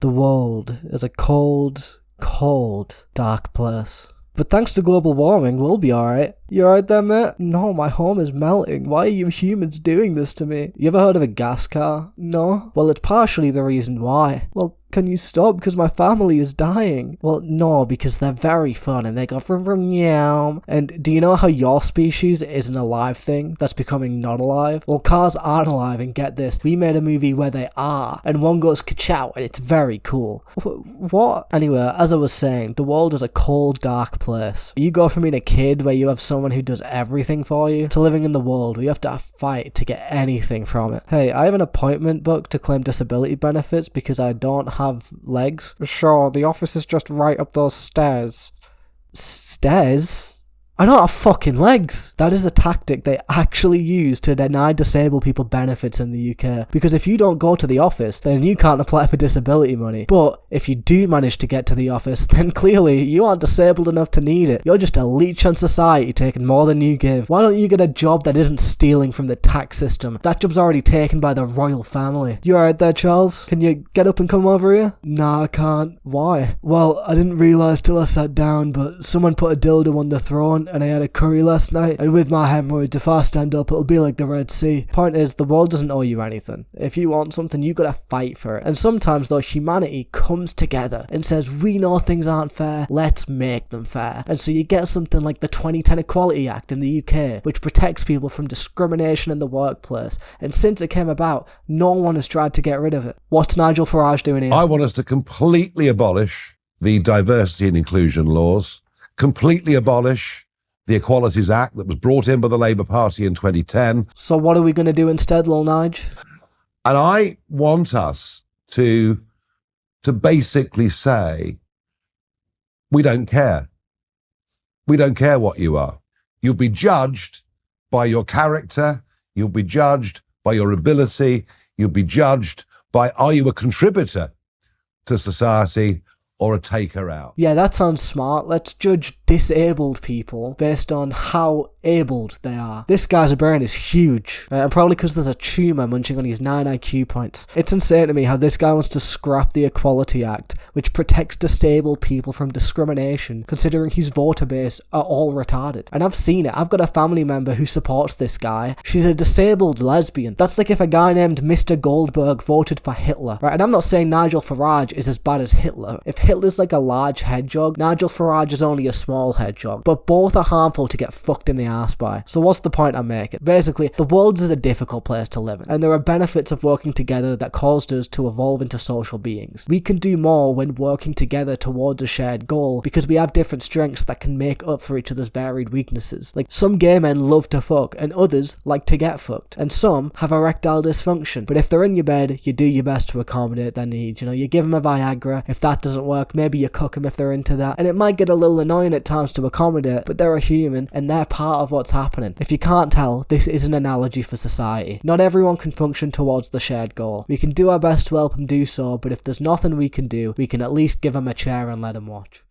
The world is a cold, cold, dark place. But thanks to global warming, we'll be alright. You alright there, mate? No, my home is melting. Why are you humans doing this to me? You ever heard of a gas car? No? Well, it's partially the reason why. Well, can you stop? Because my family is dying. Well, no, because they're very fun and they go from meow. And do you know how your species is an alive thing that's becoming not alive? Well, cars aren't alive, and get this, we made a movie where they are, and one goes ka-chow, and it's very cool. What? Anyway, as I was saying, the world is a cold, dark place. You go from being a kid where you have someone who does everything for you to living in the world where you have to fight to get anything from it. Hey, I have an appointment booked to claim disability benefits because I don't have legs. Sure, the office is just right up those stairs. Stairs? I don't have fucking legs. That is a tactic they actually use to deny disabled people benefits in the UK. Because if you don't go to the office, then you can't apply for disability money. But if you do manage to get to the office, then clearly you aren't disabled enough to need it. You're just a leech on society taking more than you give. Why don't you get a job that isn't stealing from the tax system? That job's already taken by the royal family. You alright there, Charles? Can you get up and come over here? Nah, I can't. Why? Well, I didn't realise till I sat down, but someone put a dildo on the throne and I had a curry last night, and with my hemorrhoids, if I stand up, it'll be like the Red Sea. Point is, the world doesn't owe you anything. If you want something, you gotta fight for it. And sometimes, though, humanity comes together and says, we know things aren't fair, let's make them fair. And so you get something like the 2010 Equality Act in the UK, which protects people from discrimination in the workplace. And since it came about, no one has tried to get rid of it. What's Nigel Farage doing here? I want us to completely abolish the diversity and inclusion laws, completely abolish the Equalities Act that was brought in by the Labour Party in 2010. So what are we going to do instead, Lil Nige? And I want us to basically say, we don't care. We don't care what you are. You'll be judged by your character. You'll be judged by your ability. You'll be judged by, are you a contributor to society or a taker out? Yeah, that sounds smart. Let's judge disabled people based on how abled they are. This guy's brain is huge, and probably because there's a tumour munching on his 9 IQ points. It's insane to me how this guy wants to scrap the Equality Act, which protects disabled people from discrimination, considering his voter base are all retarded. And I've seen it. I've got a family member who supports this guy. She's a disabled lesbian. That's like if a guy named Mr. Goldberg voted for Hitler, right? And I'm not saying Nigel Farage is as bad as Hitler. If Hitler's like a large hedgehog, Nigel Farage is only a small hedgehog. But both are harmful to get fucked in the ass by. So what's the point I'm making? Basically, the world is a difficult place to live in, and there are benefits of working together that caused us to evolve into social beings. We can do more when working together towards a shared goal because we have different strengths that can make up for each other's varied weaknesses. Like, some gay men love to fuck, and others like to get fucked. And some have erectile dysfunction. But if they're in your bed, you do your best to accommodate their needs. You know, you give them a Viagra. If that doesn't work, maybe you cook them if they're into that. And it might get a little annoying at times to accommodate, but they're a human and they're part of what's happening. If you can't tell, this is an analogy for society. Not everyone can function towards the shared goal. We can do our best to help them do so, but if there's nothing we can do, we can at least give them a chair and let them watch.